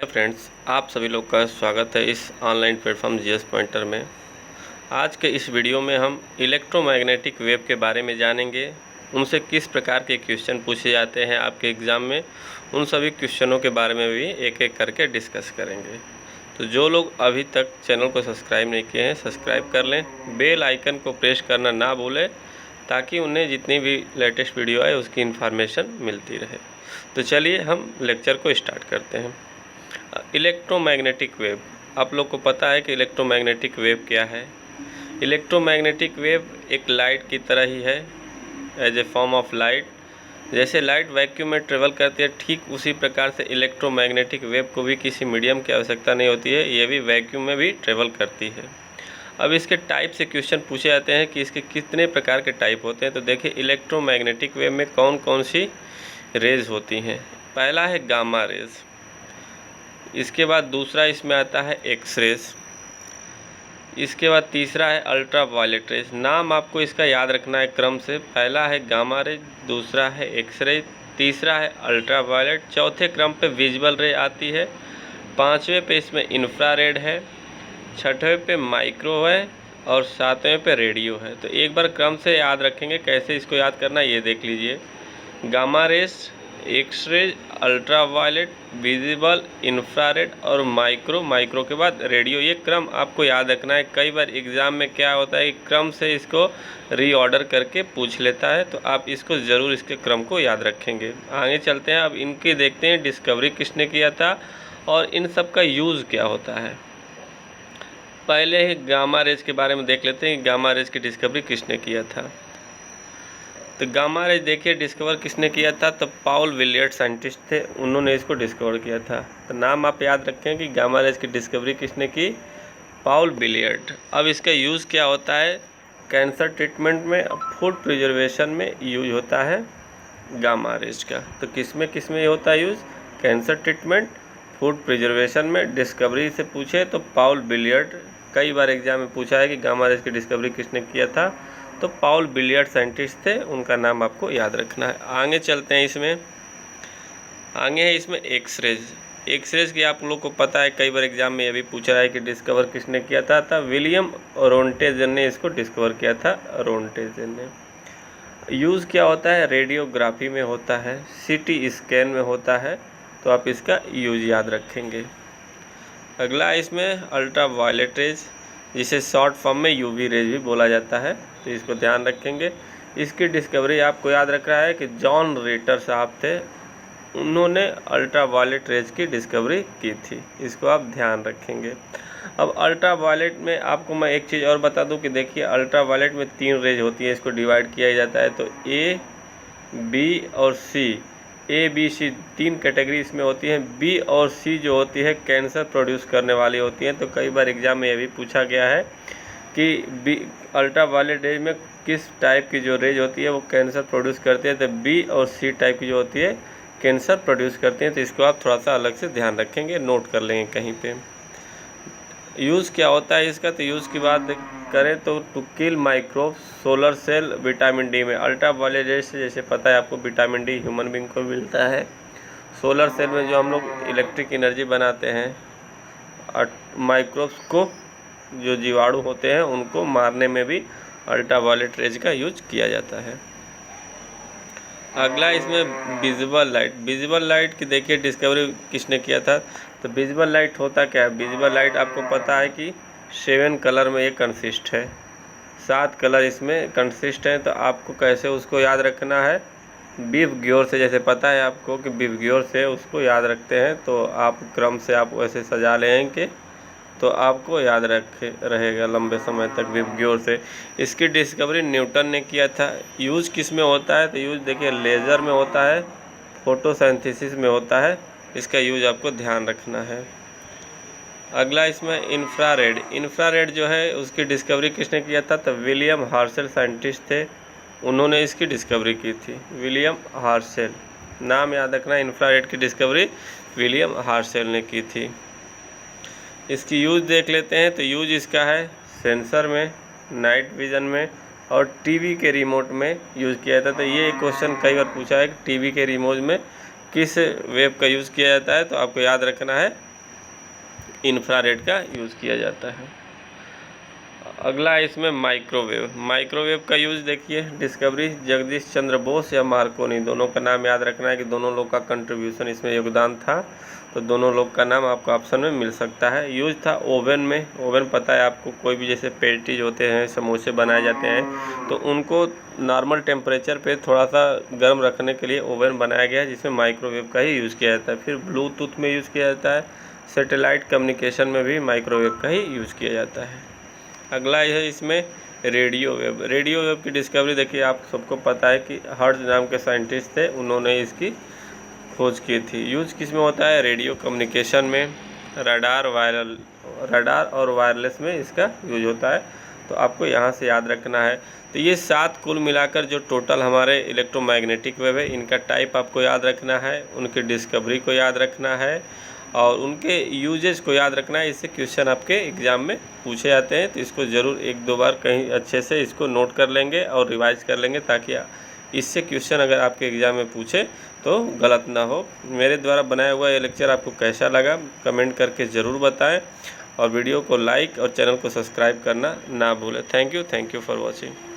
Friends, आप सभी लोग का स्वागत है इस ऑनलाइन प्लेटफॉर्म जीएस पॉइंटर में। आज के इस वीडियो में हम इलेक्ट्रोमैग्नेटिक वेव के बारे में जानेंगे। उनसे किस प्रकार के क्वेश्चन पूछे जाते हैं आपके एग्ज़ाम में, उन सभी क्वेश्चनों के बारे में भी एक एक करके डिस्कस करेंगे। तो जो लोग अभी तक चैनल को सब्सक्राइब नहीं किए हैं, सब्सक्राइब कर लें, बेल आइकन को प्रेस करना ना भूलें ताकि उन्हें जितनी भी लेटेस्ट वीडियो आए उसकी इन्फॉर्मेशन मिलती रहे। तो चलिए हम लेक्चर को स्टार्ट करते हैं। इलेक्ट्रोमैग्नेटिक वेव, आप लोग को पता है कि इलेक्ट्रोमैग्नेटिक वेव क्या है। इलेक्ट्रोमैग्नेटिक वेव एक लाइट की तरह ही है, as a form of light. जैसे लाइट वैक्यूम में ट्रेवल करती है, ठीक उसी प्रकार से इलेक्ट्रोमैग्नेटिक वेव को भी किसी मीडियम की आवश्यकता नहीं होती है, ये भी वैक्यूम में भी ट्रेवल करती है। अब इसके टाइप से क्वेश्चन पूछे जाते हैं कि इसके कितने प्रकार के टाइप होते हैं। तो देखिए, इलेक्ट्रोमैग्नेटिक वेव में कौन कौन सी रेज होती हैं। पहला है गामा रेज, इसके बाद दूसरा इसमें आता है एक्स रेज, इसके बाद तीसरा है अल्ट्रा वायलेट रेज। नाम आपको इसका याद रखना है क्रम से, पहला है गामा रेज, दूसरा है एक्स रेज, तीसरा है अल्ट्रा वायलेट, चौथे क्रम पे विजुअल रे आती है, पाँचवें पे इसमें इंफ्रारेड है, छठवें पे माइक्रो है और सातवें पे रेडियो है। तो एक बार क्रम से याद रखेंगे, कैसे इसको याद करना ये देख लीजिए। Gamma rays, X rays, ultraviolet, visible, infrared और माइक्रो के बाद रेडियो। ये क्रम आपको याद रखना है। कई बार एग्ज़ाम में क्या होता है कि क्रम से इसको रीऑर्डर करके पूछ लेता है, तो आप इसको ज़रूर इसके क्रम को याद रखेंगे। आगे चलते हैं, अब इनके देखते हैं डिस्कवरी किसने किया था और इन सब का यूज़ क्या होता है। पहले ही गामा रेज के बारे में देख लेते हैं कि गामा रेज की डिस्कवरी किसने किया था। तो गामा रेज देखिए डिस्कवर किसने किया था, तो पाउल विलियर्ड साइंटिस्ट थे, उन्होंने इसको डिस्कवर किया था। तो नाम आप याद रखें कि गामा रेज की डिस्कवरी किसने की, पाउल विलियर्ड। अब इसका यूज़ क्या होता है, कैंसर ट्रीटमेंट में, फूड प्रिजर्वेशन में यूज होता है गामा रेज का। तो किस में होता है use, cancer treatment, food preservation में। डिस्कवरी से पूछे तो पाउल विलियर्ड, कई बार एग्जाम में पूछा है कि गामा रेज की डिस्कवरी किसने किया था, तो पाउल विलियर्ड साइंटिस्ट थे, उनका नाम आपको याद रखना है। आगे चलते हैं, इसमें आगे है इसमें एक्स रेज। एक्स रेज की आप लोग को पता है, कई बार एग्जाम में ये भी पूछा है कि डिस्कवर किसने किया था विलियम रोन्टेजन ने इसको डिस्कवर किया था, रोन्टेजन ने। यूज़ क्या होता है, रेडियोग्राफी में होता है, सीटी स्कैन में होता है, तो आप इसका यूज याद रखेंगे। अगला इसमें अल्ट्रा वायलेट रेज, जिसे शॉर्ट फॉर्म में यूवी रेज भी बोला जाता है, तो इसको ध्यान रखेंगे। इसकी डिस्कवरी आपको याद रख रहा है कि जॉन रेटर साहब थे, उन्होंने अल्ट्रा वायलेट रेज की डिस्कवरी की थी, इसको आप ध्यान रखेंगे। अब अल्ट्रा वायलेट में आपको मैं एक चीज़ और बता दूं कि देखिए, अल्ट्रा वायलेट में 3 रेज होती है, इसको डिवाइड किया जाता है। तो ए, बी और सी, ए बी सी 3 कैटेगरी इसमें होती हैं। बी और सी जो होती है कैंसर प्रोड्यूस करने वाली होती हैं। तो कई बार एग्जाम में ये भी पूछा गया है कि बी अल्ट्रा वायलेट रेज में किस टाइप की जो रेज होती है वो कैंसर प्रोड्यूस करती है, तो बी और सी टाइप की जो होती है कैंसर प्रोड्यूस करती हैं। तो इसको आप थोड़ा सा अलग से ध्यान रखेंगे, नोट कर लेंगे कहीं पे। यूज़ क्या होता है इसका, तो यूज़ की बात करें तो to kill microbe, solar cell, vitamin D में। अल्ट्रा वायलेट रेज से जैसे पता है आपको विटामिन डी ह्यूमन बींग को मिलता है। सोलर सेल में जो हम लोग इलेक्ट्रिक एनर्जी बनाते हैं, माइक्रोब्स को, जो जीवाणु होते हैं उनको मारने में भी अल्ट्रा वायलेट रेज का यूज किया जाता है। अगला इसमें विजिबल लाइट। विजिबल लाइट की देखिए डिस्कवरी किसने किया था, तो विजिबल लाइट होता क्या है। विजिबल लाइट आपको पता है कि 7 कलर में ये कंसिस्ट है, 7 कलर इसमें कंसिस्ट हैं। तो आपको कैसे उसको याद रखना है, बीफ ग्योर से, जैसे पता है आपको कि बीफ ग्योर से उसको याद रखते हैं, तो आप क्रम से आप वैसे सजा लेंगे तो आपको याद रहेगा लंबे समय तक बीफ ग्योर से। इसकी डिस्कवरी न्यूटन ने किया था। यूज़ किस में होता है, तो यूज़ देखिए लेज़र में होता है, फोटोसिंथेसिस में होता है, इसका यूज़ आपको ध्यान रखना है। अगला इसमें इंफ्रारेड। इंफ्रारेड जो है उसकी डिस्कवरी किसने किया था, तो विलियम हार्शेल साइंटिस्ट थे, उन्होंने इसकी डिस्कवरी की थी, विलियम हार्शेल। नाम याद रखना, इंफ्रारेड की डिस्कवरी विलियम हार्शेल ने की थी। इसकी यूज़ देख लेते हैं, तो यूज़ इसका है सेंसर में, नाइट विज़न में और टीवी के रिमोट में यूज़ किया जाता है। तो ये क्वेश्चन कई बार पूछा है कि टीवी के रिमोट में किस वेव का यूज़ किया जाता है, तो आपको याद रखना है इंफ्रारेड का यूज़ किया जाता है। अगला इसमें माइक्रोवेव का यूज़ देखिए, डिस्कवरी, जगदीश चंद्र बोस या मार्कोनी, दोनों का नाम याद रखना है कि दोनों लोग का कंट्रीब्यूशन इसमें योगदान था, तो दोनों लोग का नाम आपको ऑप्शन में मिल सकता है। यूज था ओवन में, ओवन पता है आपको, कोई भी जैसे पेटीज होते हैं, समोसे बनाए जाते हैं, तो उनको नॉर्मल टेम्परेचर पे थोड़ा सा गर्म रखने के लिए ओवन बनाया गया है, जिसमें माइक्रोवेव का ही यूज़ किया जाता है। फिर ब्लूटूथ में यूज़ किया जाता है, सैटेलाइट कम्युनिकेशन में भी माइक्रोवेव का ही यूज़ किया जाता है। अगला है इसमें रेडियो वेव की डिस्कवरी देखिए, आप सबको पता है कि हर्ट्ज नाम के साइंटिस्ट थे, उन्होंने इसकी खोज की थी। यूज़ किस में होता है? रेडियो कम्युनिकेशन में, रडार और वायरलेस में इसका यूज होता है, तो आपको यहाँ से याद रखना है। तो ये 7 कुल मिलाकर जो टोटल हमारे इलेक्ट्रोमैग्नेटिक वेव है, इनका टाइप आपको याद रखना है, उनकी डिस्कवरी को याद रखना है और उनके यूजेस को याद रखना है। इससे क्वेश्चन आपके एग्ज़ाम में पूछे जाते हैं, तो इसको ज़रूर 1-2 बार कहीं अच्छे से इसको नोट कर लेंगे और रिवाइज कर लेंगे, ताकि इससे क्वेश्चन अगर आपके एग्ज़ाम में पूछे तो गलत ना हो। मेरे द्वारा बनाया हुआ ये लेक्चर आपको कैसा लगा कमेंट करके ज़रूर बताएं और वीडियो को लाइक और चैनल को सब्सक्राइब करना ना भूलें। Thank you for watching.